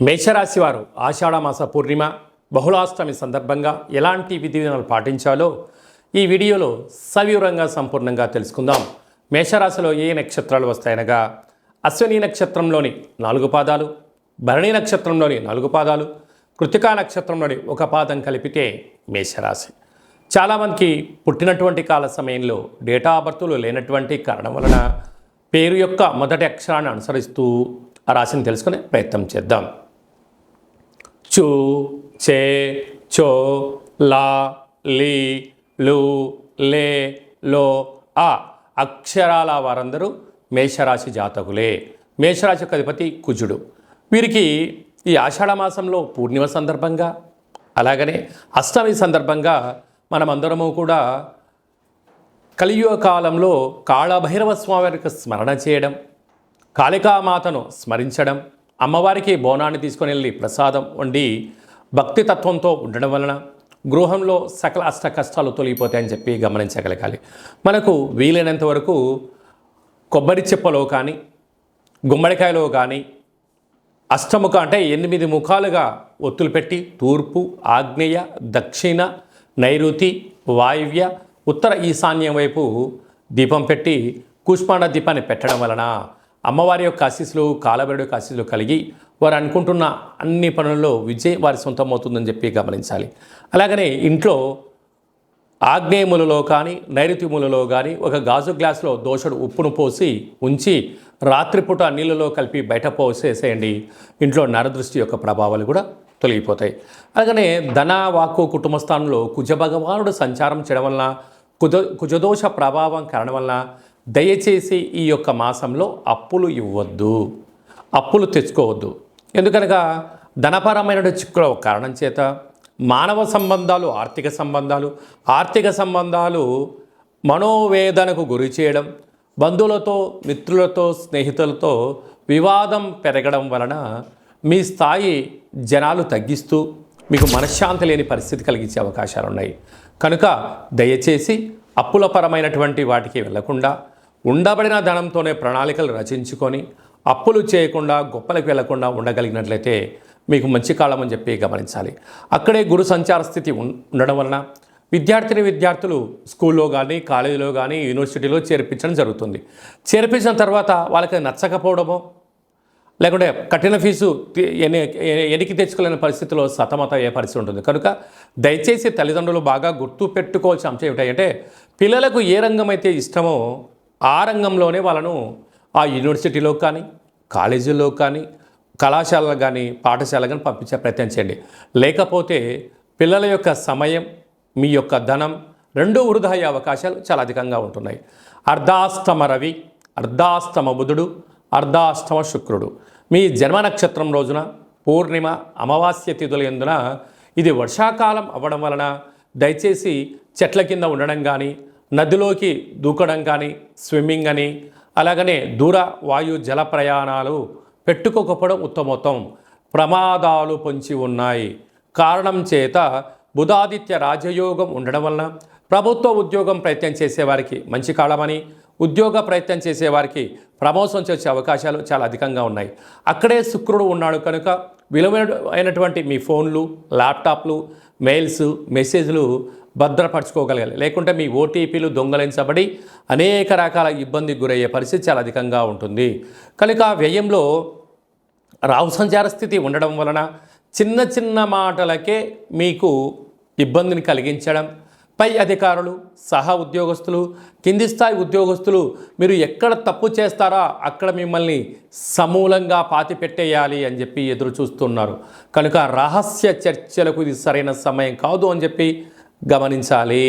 మేషరాశి వారు ఆషాఢమాస పూర్ణిమ బహుళాష్టమి సందర్భంగా ఎలాంటి విధి విధానాలు పాటించాలో ఈ వీడియోలో సవివరంగా సంపూర్ణంగా తెలుసుకుందాం. మేషరాశిలో ఏ నక్షత్రాలు వస్తాయనగా అశ్విని నక్షత్రంలోని 4 పాదాలు, భరణి నక్షత్రంలోని 4 పాదాలు, కృతికా నక్షత్రంలోని 1 పాదం కలిపితే మేషరాశి. చాలామందికి పుట్టినటువంటి కాల సమయంలో డేటా ఆఫ్ బర్త్లు లేనటువంటి కారణం వలన పేరు యొక్క మొదటి అక్షరాన్ని అనుసరిస్తూ ఆ రాశిని తెలుసుకునే ప్రయత్నం చేద్దాం. చు, చే, చో, లా, లీ, లు, లే, లో, ఆ అక్షరాల వారందరూ మేషరాశి జాతకులే. మేషరాశి యొక్క అధిపతి కుజుడు. వీరికి ఈ ఆషాఢ మాసంలో పూర్ణిమ సందర్భంగా అలాగనే అష్టమి సందర్భంగా మనమందరము కూడా కలియుగ కాలంలో కాళభైరవ స్వామి వారికి స్మరణ చేయడం, కాళికామాతను స్మరించడం, అమ్మవారికి బోనాన్ని తీసుకొని వెళ్ళి ప్రసాదం వండి భక్తి తత్వంతో ఉండడం వలన గృహంలో సకల అష్ట కష్టాలు తొలగిపోతాయని చెప్పి గమనించగలగాలి. మనకు వీలైనంత వరకు కొబ్బరి చెప్పలో కానీ గుమ్మడికాయలో కానీ అష్టముఖ అంటే 8 ముఖాలుగా ఒత్తులు పెట్టి తూర్పు, ఆగ్నేయ, దక్షిణ, నైరుతి, వాయువ్య, ఉత్తర ఈశాన్యం వైపు దీపం పెట్టి కూష్మాండ దీపాన్ని పెట్టడం వలన అమ్మవారి యొక్క ఆశీస్సులు, కాలభైరవుడి యొక్క ఆశీస్సులు కలిగి వారు అనుకుంటున్న అన్ని పనుల్లో విజయం వారి సొంతమవుతుందని చెప్పి గమనించాలి. అలాగనే ఇంట్లో ఆగ్నేయ మూలలో కానీ నైరుతి మూలలో కానీ ఒక గాజు గ్లాసులో దోసెడు ఉప్పును పోసి ఉంచి రాత్రిపూట నీళ్ళలో కలిపి బయట పోసేసేయండి. ఇంట్లో నరదృష్టి యొక్క ప్రభావాలు కూడా తొలగిపోతాయి. అలాగనే ధన, వాక్కు, కుటుంబ స్థానంలో కుజభగవానుడు సంచారం చేయడం వలన కుజదోష ప్రభావం కారణం వలన దయచేసి ఈ యొక్క మాసంలో అప్పులు ఇవ్వద్దు, అప్పులు తెచ్చుకోవద్దు. ఎందుకనగా ధనపరమైన చిక్కుల కారణం చేత మానవ సంబంధాలు, ఆర్థిక సంబంధాలు మనోవేదనకు గురి చేయడం, బంధువులతో, మిత్రులతో, స్నేహితులతో వివాదం పెరగడం వలన మీ స్థాయి జనాలు తగ్గిస్తూ మీకు మనశ్శాంతి లేని పరిస్థితి కలిగించే అవకాశాలు ఉన్నాయి. కనుక దయచేసి అప్పులపరమైనటువంటి వాటికి వెళ్లకుండా ఉండబడిన ధనంతోనే ప్రణాళికలు రచించుకొని అప్పులు చేయకుండా గొప్పలకు వెళ్లకుండా ఉండగలిగినట్లయితే మీకు మంచి కాలం అని చెప్పి గమనించాలి. అక్కడే గురు సంచార స్థితి ఉండడం వలన విద్యార్థులు స్కూల్లో కానీ కాలేజీలో కానీ యూనివర్సిటీలో చేర్పించడం జరుగుతుంది. చేర్పించిన తర్వాత వాళ్ళకి నచ్చకపోవడమో లేకుంటే కఠిన ఫీజు ఎనికి తెచ్చుకోలేని పరిస్థితిలో సతమత అయ్యే పరిస్థితి ఉంటుంది. కనుక దయచేసి తల్లిదండ్రులు బాగా గుర్తు పెట్టుకోవాల్సిన అంశం ఏమిటంటే పిల్లలకు ఏ రంగం అయితే ఇష్టమో ఆ రంగంలోనే వాళ్ళను ఆ యూనివర్సిటీలో కానీ కాలేజీల్లో కానీ కళాశాలలో కానీ పాఠశాల కానీ పంపించే ప్రయత్నం చేయండి. లేకపోతే పిల్లల యొక్క సమయం, మీ యొక్క ధనం రెండూ వృధా అయ్యే అవకాశాలు చాలా అధికంగా ఉంటున్నాయి. అర్ధాష్టమ రవి, అర్ధాష్టమ బుధుడు, అర్ధాష్టమ శుక్రుడు మీ జన్మ నక్షత్రం రోజున పూర్ణిమ, అమావాస్య తిథుల యందున ఇది వర్షాకాలం అవ్వడం వలన దయచేసి చెట్ల కింద ఉండడం కానీ, నదిలోకి దూకడం కానీ, స్విమ్మింగ్ అని, అలాగనే దూర వాయు జల ప్రయాణాలు పెట్టుకోకపోవడం ఉత్తమోత్తం. ప్రమాదాలు పొంచి ఉన్నాయి. కారణం చేత బుధాదిత్య రాజయోగం ఉండడం వలన ప్రభుత్వ ఉద్యోగం ప్రయత్నం చేసేవారికి మంచి కాలమని, ఉద్యోగ ప్రయత్నం చేసేవారికి ప్రమోషన్ వచ్చే అవకాశాలు చాలా అధికంగా ఉన్నాయి. అక్కడే శుక్రుడు ఉన్నాడు కనుక విలువైనటువంటి మీ ఫోన్లు, ల్యాప్టాప్లు, మెయిల్స్, మెసేజ్లు భద్రపరచుకోగలగాలి. లేకుంటే మీ ఓటీపీలు దొంగలించబడి అనేక రకాల ఇబ్బందికి గురయ్యే పరిస్థితి చాలా అధికంగా ఉంటుంది. కనుక వ్యయంలో రాహు సంచార స్థితి ఉండడం వలన చిన్న మాటలకే మీకు ఇబ్బందిని కలిగించడం, పై అధికారులు, సహా ఉద్యోగస్తులు, కింది స్థాయి ఉద్యోగస్తులు మీరు ఎక్కడ తప్పు చేస్తారా అక్కడ మిమ్మల్ని సమూలంగా పాతిపెట్టేయాలి అని చెప్పి ఎదురు చూస్తున్నారు. కనుక రహస్య చర్చలకు ఇది సరైన సమయం కాదు అని చెప్పి గమనించాలి.